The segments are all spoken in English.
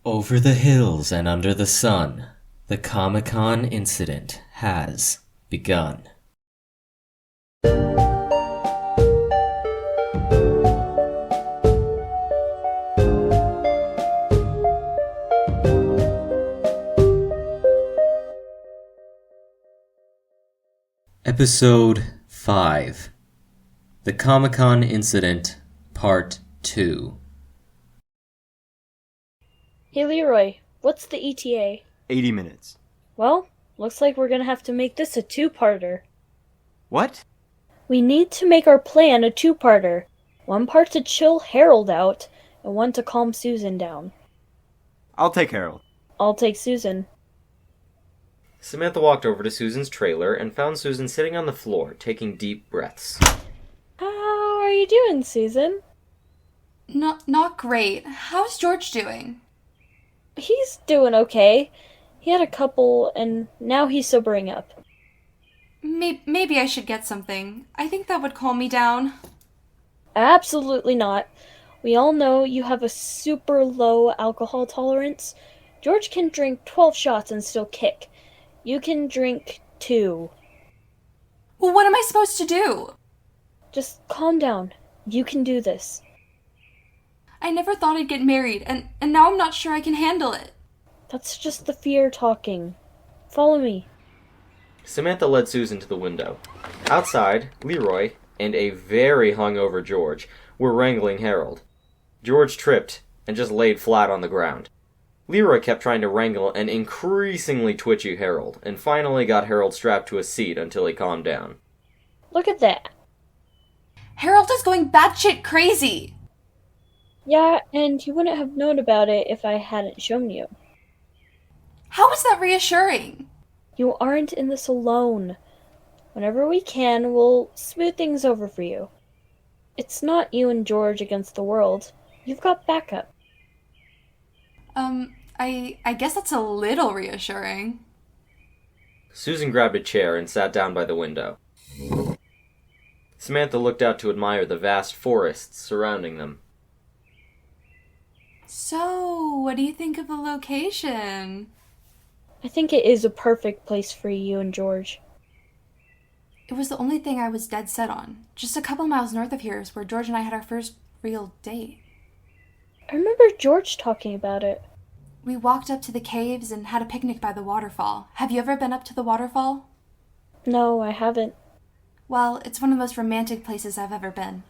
Over the hills and under the sun, the Comic-Con incident has begun. Episode 5. The Comic-Con Incident, Part 2. Hey Leroy, what's the ETA? 80 minutes. Well, looks like we're gonna have to make this a two-parter. What? We need to make our plan a two-parter. One part to chill Harold out, and one to calm Susan down. I'll take Harold. I'll take Susan. Samantha walked over to Susan's trailer and found Susan sitting on the floor, taking deep breaths. How are you doing, Susan? Not great. How's George doing? He's doing okay. He had a couple, and now he's sobering up. Maybe I should get something. I think that would calm me down. Absolutely not. We all know you have a super low alcohol tolerance. George can drink 12 shots and still kick. You can drink 2. Well, what am I supposed to do? Just calm down. You can do this. I never thought I'd get married, and now I'm not sure I can handle it. That's just the fear talking. Follow me. Samantha led Susan to the window. Outside, Leroy and a very hungover George were wrangling Harold. George tripped and just laid flat on the ground. Leroy kept trying to wrangle an increasingly twitchy Harold, and finally got Harold strapped to a seat until he calmed down. Look at that. Harold is going batshit crazy. Yeah, and you wouldn't have known about it if I hadn't shown you. How is that reassuring? You aren't in this alone. Whenever we can, we'll smooth things over for you. It's not you and George against the world. You've got backup. I guess that's a little reassuring. Susan grabbed a chair and sat down by the window. Samantha looked out to admire the vast forests surrounding them. So, what do you think of the location? I think it is a perfect place for you and George. It was the only thing I was dead set on. Just a couple miles north of here is where George and I had our first real date. I remember George talking about it. We walked up to the caves and had a picnic by the waterfall. Have you ever been up to the waterfall? No, I haven't. Well, it's one of the most romantic places I've ever been.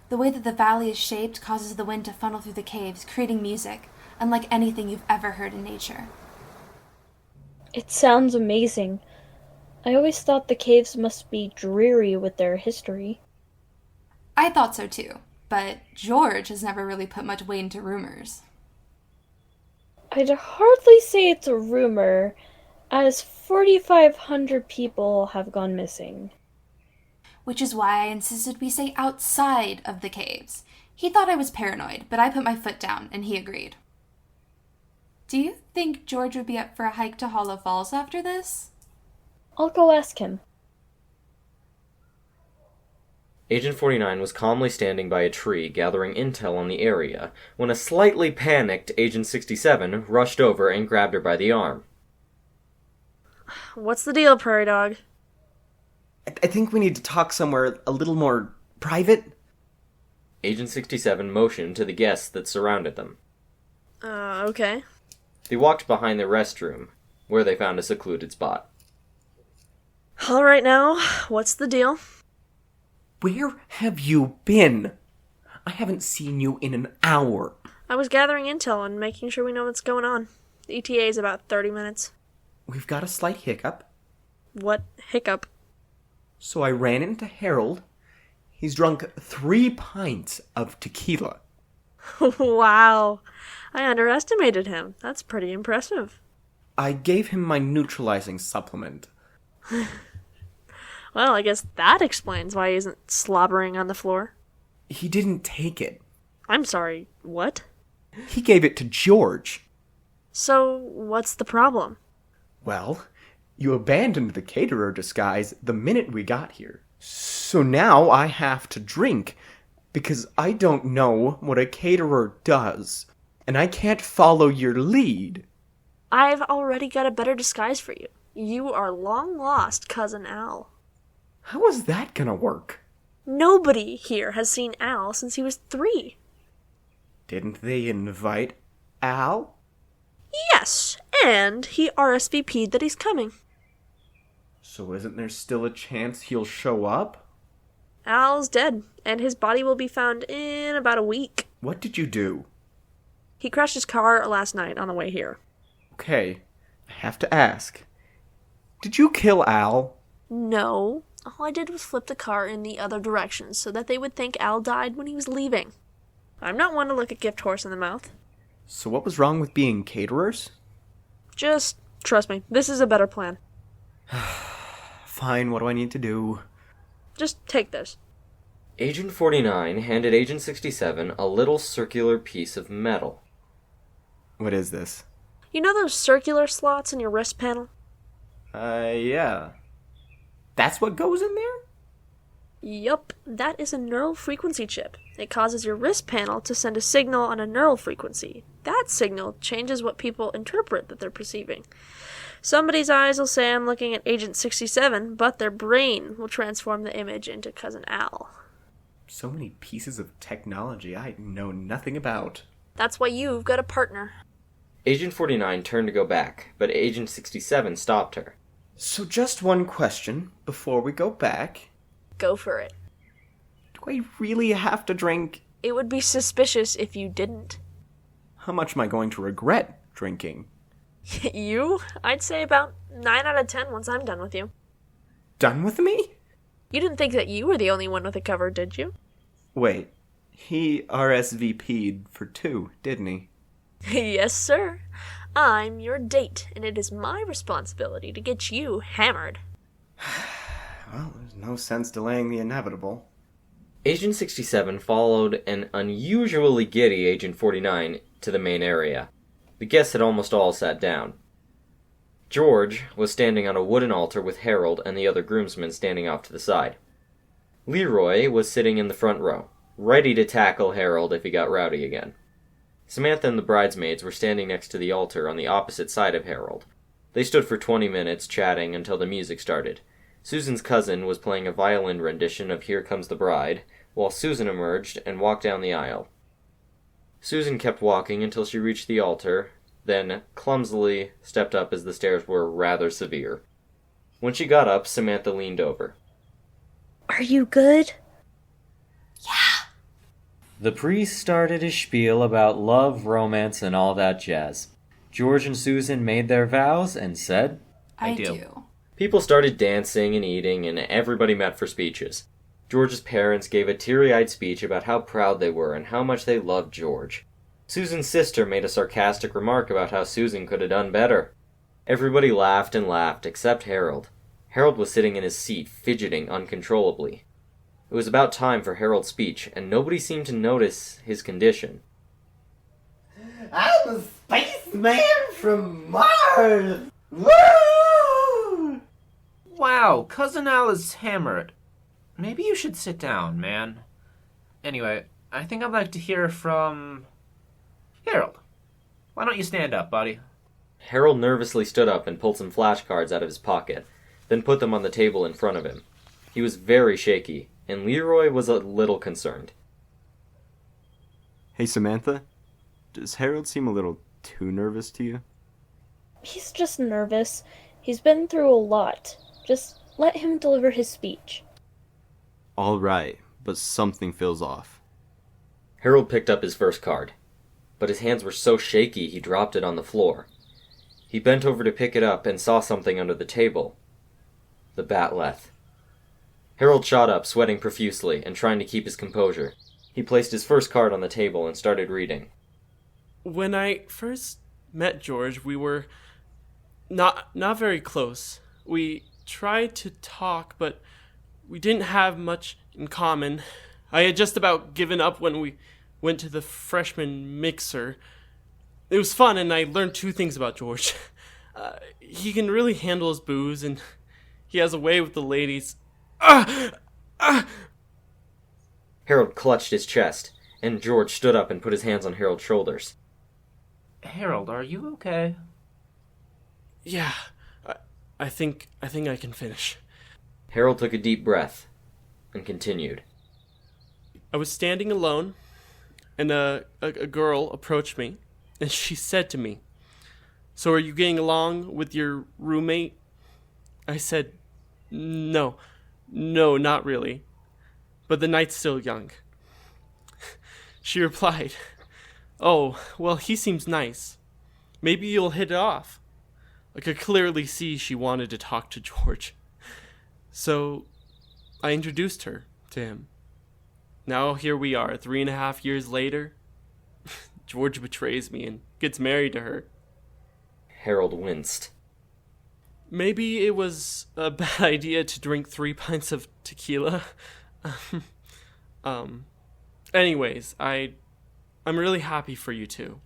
The way that the valley is shaped causes the wind to funnel through the caves, creating music, unlike anything you've ever heard in nature. It sounds amazing. I always thought the caves must be dreary with their history. I thought so too, but George has never really put much weight into rumors. I'd hardly say it's a rumor, as 4,500 people have gone missing. Which is why I insisted we stay outside of the caves. He thought I was paranoid, but I put my foot down, and he agreed. Do you think George would be up for a hike to Hollow Falls after this? I'll go ask him. Agent 49 was calmly standing by a tree gathering intel on the area when a slightly panicked Agent 67 rushed over and grabbed her by the arm. What's the deal, Prairie Dog? I think we need to talk somewhere a little more private. Agent 67 motioned to the guests that surrounded them. Okay. They walked behind the restroom, where they found a secluded spot. All right now, what's the deal? Where have you been? I haven't seen you in an hour. I was gathering intel and making sure we know what's going on. The ETA is about 30 minutes. We've got a slight hiccup. What hiccup? So I ran into Harold. He's drunk 3 pints of tequila. Wow. I underestimated him. That's pretty impressive. I gave him my neutralizing supplement. Well, I guess that explains why he isn't slobbering on the floor. He didn't take it. I'm sorry, what? He gave it to George. So, what's the problem? Well, you abandoned the caterer disguise the minute we got here. So now I have to drink, because I don't know what a caterer does. and I can't follow your lead. I've already got a better disguise for you. You are long lost Cousin Al. How is that gonna work? Nobody here has seen Al since he was 3. Didn't they invite Al? Yes, and he RSVP'd that he's coming. So isn't there still a chance he'll show up? Al's dead, and his body will be found in about a week. What did you do? He crashed his car last night on the way here. Okay, I have to ask. Did you kill Al? No, all I did was flip the car in the other direction so that they would think Al died when he was leaving. I'm not one to look a gift horse in the mouth. So what was wrong with being caterers? Just trust me, this is a better plan. Fine, what do I need to do? Just take this. Agent 49 handed Agent 67 a little circular piece of metal. What is this? You know those circular slots in your wrist panel? Yeah. That's what goes in there? Yup, that is a neural frequency chip. It causes your wrist panel to send a signal on a neural frequency. That signal changes what people interpret that they're perceiving. Somebody's eyes will say I'm looking at Agent 67, but their brain will transform the image into Cousin Al. So many pieces of technology I know nothing about. That's why you've got a partner. Agent 49 turned to go back, but Agent 67 stopped her. So just one question before we go back. Go for it. Do I really have to drink? It would be suspicious if you didn't. How much am I going to regret drinking? You? I'd say about 9 out of 10 once I'm done with you. Done with me? You didn't think that you were the only one with a cover, did you? Wait, he RSVP'd for 2, didn't he? Yes, sir. I'm your date, and it is my responsibility to get you hammered. Well, there's no sense delaying the inevitable. Agent 67 followed an unusually giddy Agent 49 to the main area. The guests had almost all sat down. George was standing on a wooden altar with Harold and the other groomsmen standing off to the side. Leroy was sitting in the front row, ready to tackle Harold if he got rowdy again. Samantha and the bridesmaids were standing next to the altar on the opposite side of Harold. They stood for 20 minutes chatting until the music started. Susan's cousin was playing a violin rendition of Here Comes the Bride, while Susan emerged and walked down the aisle. Susan kept walking until she reached the altar, then clumsily stepped up as the stairs were rather severe. When she got up, Samantha leaned over. Are you good? The priest started his spiel about love, romance, and all that jazz. George and Susan made their vows and said, I do. People started dancing and eating, and everybody met for speeches. George's parents gave a teary-eyed speech about how proud they were and how much they loved George. Susan's sister made a sarcastic remark about how Susan could have done better. Everybody laughed and laughed, except Harold. Harold was sitting in his seat, fidgeting uncontrollably. It was about time for Harold's speech, and nobody seemed to notice his condition. I'm a spaceman from Mars! Woo! Wow, Cousin Al is hammered. Maybe you should sit down, man. Anyway, I think I'd like to hear from Harold. Why don't you stand up, buddy? Harold nervously stood up and pulled some flashcards out of his pocket, then put them on the table in front of him. He was very shaky, and Leroy was a little concerned. Hey, Samantha, does Harold seem a little too nervous to you? He's just nervous. He's been through a lot. Just let him deliver his speech. All right, but something feels off. Harold picked up his first card, but his hands were so shaky he dropped it on the floor. He bent over to pick it up and saw something under the table. The batleth. Harold shot up, sweating profusely and trying to keep his composure. He placed his first card on the table and started reading. When I first met George, we were not very close. We tried to talk, but we didn't have much in common. I had just about given up when we went to the freshman mixer. It was fun, and I learned 2 things about George. He can really handle his booze, and he has a way with the ladies. Harold clutched his chest, and George stood up and put his hands on Harold's shoulders. Harold, are you okay? Yeah, I think I can finish. Harold took a deep breath and continued. I was standing alone, and a girl approached me, and she said to me, "So are you getting along with your roommate?" I said, No, not really, but the night's still young." She replied, "Oh, well, he seems nice. Maybe you'll hit it off." I could clearly see she wanted to talk to George. So I introduced her to him. Now here we are, 3.5 years later. George betrays me and gets married to her. Harold winced. Maybe it was a bad idea to drink 3 pints of tequila. Anyways, I'm really happy for you two.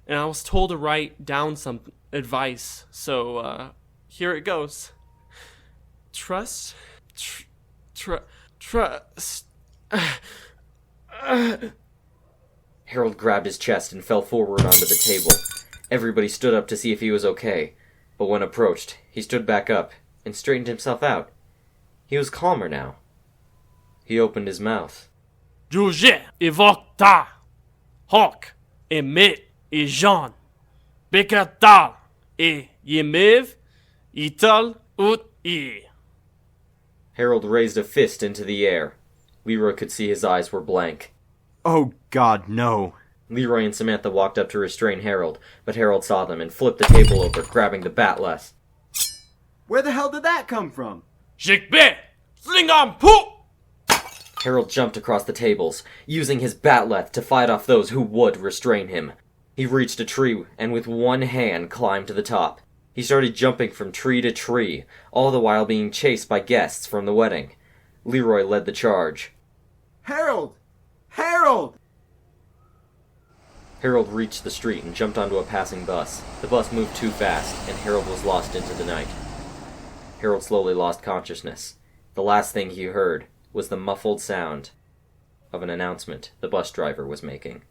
And I was told to write down some advice, so here it goes. Trust. Harold grabbed his chest and fell forward onto the table. Everybody stood up to see if he was okay, but when approached, he stood back up and straightened himself out. He was calmer now. He opened his mouth. Juge, evokta, hawk, emit, e Jean, bekatal, e yemev, ital, ut e. Harold raised a fist into the air. Leroy could see his eyes were blank. Oh, God, no. Leroy and Samantha walked up to restrain Harold, but Harold saw them and flipped the table over, grabbing the batleth. Where the hell did that come from? Jikbe, slingam pu! Harold jumped across the tables, using his batleth to fight off those who would restrain him. He reached a tree and with one hand climbed to the top. He started jumping from tree to tree, all the while being chased by guests from the wedding. Leroy led the charge. Harold! Harold! Harold reached the street and jumped onto a passing bus. The bus moved too fast, and Harold was lost into the night. Harold slowly lost consciousness. The last thing he heard was the muffled sound of an announcement the bus driver was making.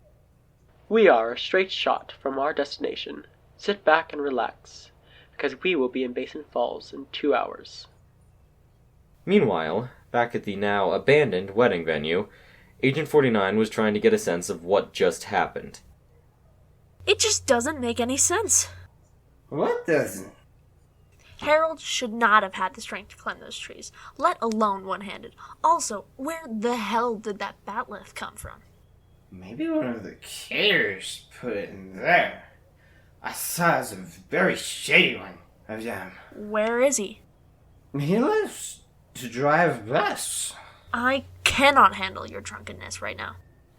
We are a straight shot from our destination. Sit back and relax, because we will be in Basin Falls in 2 hours. Meanwhile, back at the now abandoned wedding venue, Agent 49 was trying to get a sense of what just happened. It just doesn't make any sense. What doesn't? Harold should not have had the strength to climb those trees, let alone one-handed. Also, where the hell did that batleth come from? Maybe one of the caterers put it in there. I saw it was a very shady one of them. Where is he? He lives to drive bus. I cannot handle your drunkenness right now.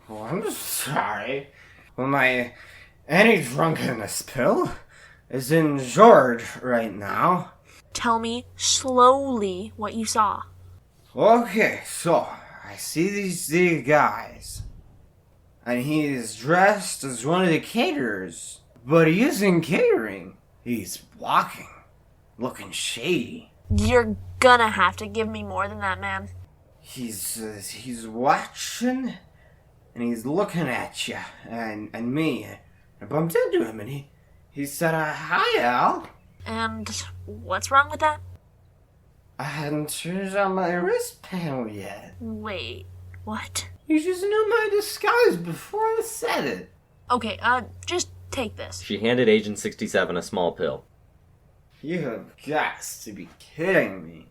Oh, I'm sorry. Well, my anti-drunkenness pill is in George right now. Tell me slowly what you saw. Okay, so I see these guys, and he is dressed as one of the caterers, but he isn't catering. He's walking, looking shady. You're gonna have to give me more than that, man. He's watching, and he's looking at you and me. I bumped into him, and he said, "Hi, Al." And what's wrong with that? I hadn't turned on my wrist panel yet. Wait, what? You just knew my disguise before I said it. Okay, just take this. She handed Agent 67 a small pill. You have got to be kidding me.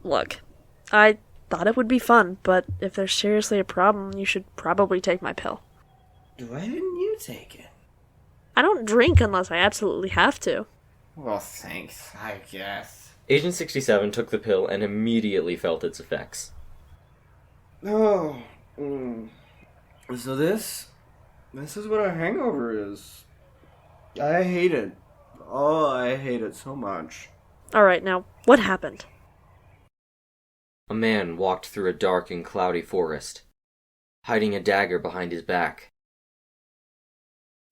Look, I thought it would be fun, but if there's seriously a problem, you should probably take my pill. Why didn't you take it? I don't drink unless I absolutely have to. Well, thanks, I guess. Agent 67 took the pill and immediately felt its effects. Oh, so this is what a hangover is. I hate it. Oh, I hate it so much. Alright, now, what happened? A man walked through a dark and cloudy forest, hiding a dagger behind his back.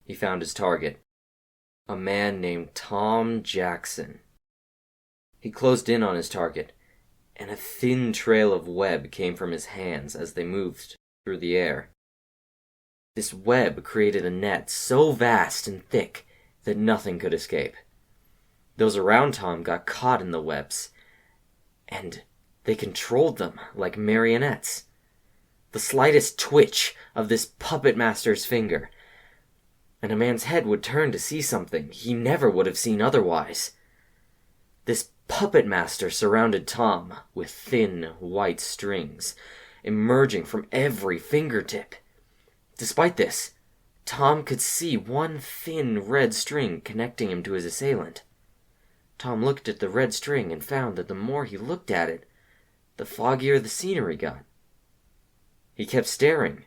He found his target, a man named Tom Jackson. He closed in on his target, and a thin trail of web came from his hands as they moved through the air. This web created a net so vast and thick that nothing could escape. Those around Tom got caught in the webs, and they controlled them like marionettes. The slightest twitch of this puppet master's finger, and a man's head would turn to see something he never would have seen otherwise. This puppet master surrounded Tom with thin white strings, emerging from every fingertip. Despite this, Tom could see one thin red string connecting him to his assailant. Tom looked at the red string and found that the more he looked at it, the foggier the scenery got. He kept staring.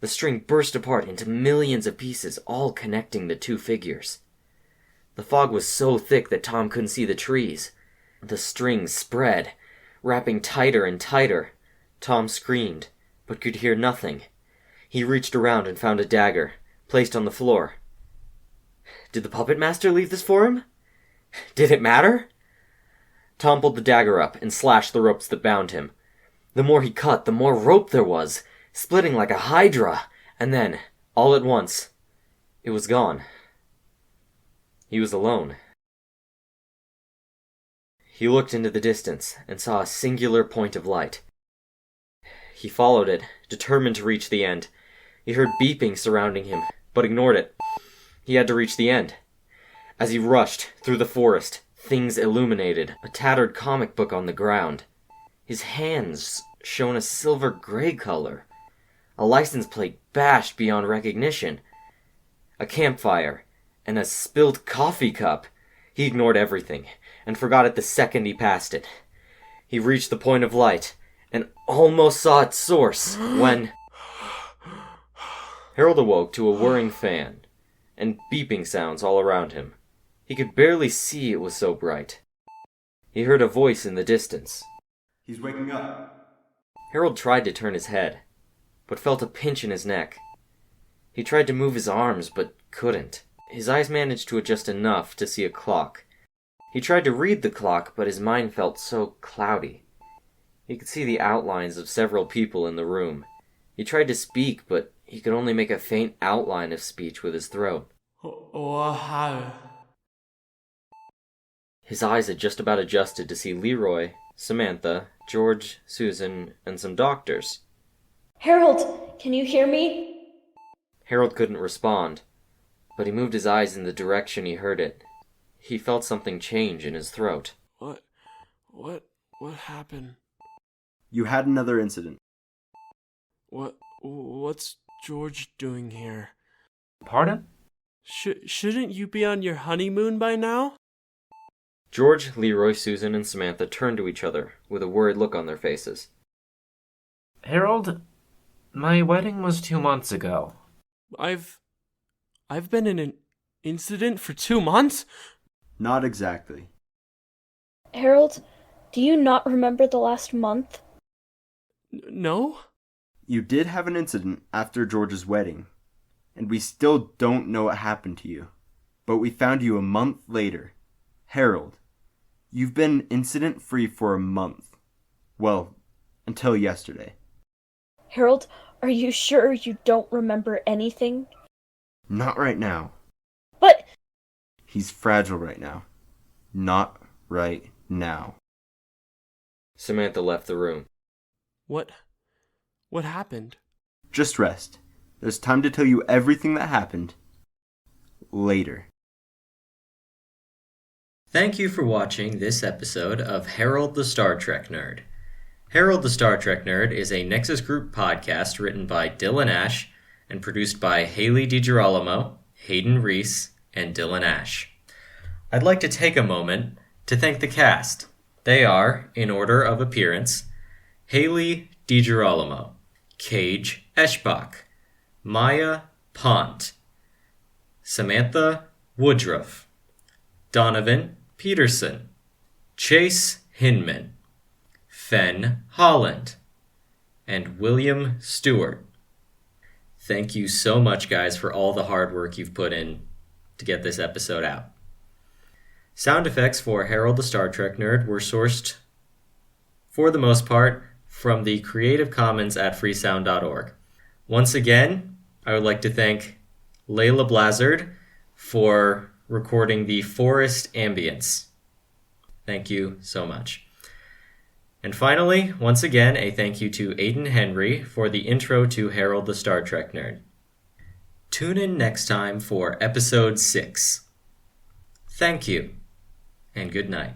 The string burst apart into millions of pieces, all connecting the two figures. The fog was so thick that Tom couldn't see the trees. The string spread, wrapping tighter and tighter. Tom screamed, but could hear nothing. He reached around and found a dagger, placed on the floor. Did the puppet master leave this for him? Did it matter? Tom pulled the dagger up and slashed the ropes that bound him. The more he cut, the more rope there was, splitting like a hydra, and then, all at once, it was gone. He was alone. He looked into the distance and saw a singular point of light. He followed it, determined to reach the end. He heard beeping surrounding him, but ignored it. He had to reach the end. As he rushed through the forest, things illuminated, a tattered comic book on the ground. His hands shone a silver gray color. A license plate bashed beyond recognition. A campfire, and a spilled coffee cup. He ignored everything, and forgot it the second he passed it. He reached the point of light, and almost saw its source, when Harold awoke to a whirring fan, and beeping sounds all around him. He could barely see, it was so bright. He heard a voice in the distance. He's waking up. Harold tried to turn his head, but felt a pinch in his neck. He tried to move his arms, but couldn't. His eyes managed to adjust enough to see a clock. He tried to read the clock, but his mind felt so cloudy. He could see the outlines of several people in the room. He tried to speak, but he could only make a faint outline of speech with his throat. His eyes had just about adjusted to see Leroy, Samantha, George, Susan, and some doctors. Harold, can you hear me? Harold couldn't respond, but he moved his eyes in the direction he heard it. He felt something change in his throat. What happened? You had another incident. What's George doing here? Pardon? Shouldn't you be on your honeymoon by now? George, Leroy, Susan, and Samantha turned to each other with a worried look on their faces. Harold, my wedding was 2 months ago. I've been in an incident for 2 months? Not exactly. Harold, do you not remember the last month? No? You did have an incident after George's wedding, and we still don't know what happened to you. But we found you a month later. Harold, you've been incident-free for a month. Well, until yesterday. Harold, are you sure you don't remember anything? Not right now. But... He's fragile right now. Not right now. Samantha left the room. What happened? Just rest. There's time to tell you everything that happened later. Thank you for watching this episode of Harold the Star Trek Nerd. Harold the Star Trek Nerd is a Nexus Group podcast written by Dylan Ash and produced by Haley DiGirolamo, Hayden Reese, and Dylan Ash. I'd like to take a moment to thank the cast. They are, in order of appearance, Haley DiGirolamo, Cage Eschbach, Maya Pont, Samantha Woodruff, Donovan Peterson, Chase Hinman, Fen Holland, and William Stewart. Thank you so much, guys, for all the hard work you've put in to get this episode out. Sound effects for Harold the Star Trek Nerd were sourced, for the most part, from the Creative Commons at freesound.org. Once again, I would like to thank Layla Blazard for recording the forest ambience. Thank you so much. And finally, once again, a thank you to Aidan Henry for the intro to Harold the Star Trek Nerd. Tune in next time for episode 6. Thank you, and good night.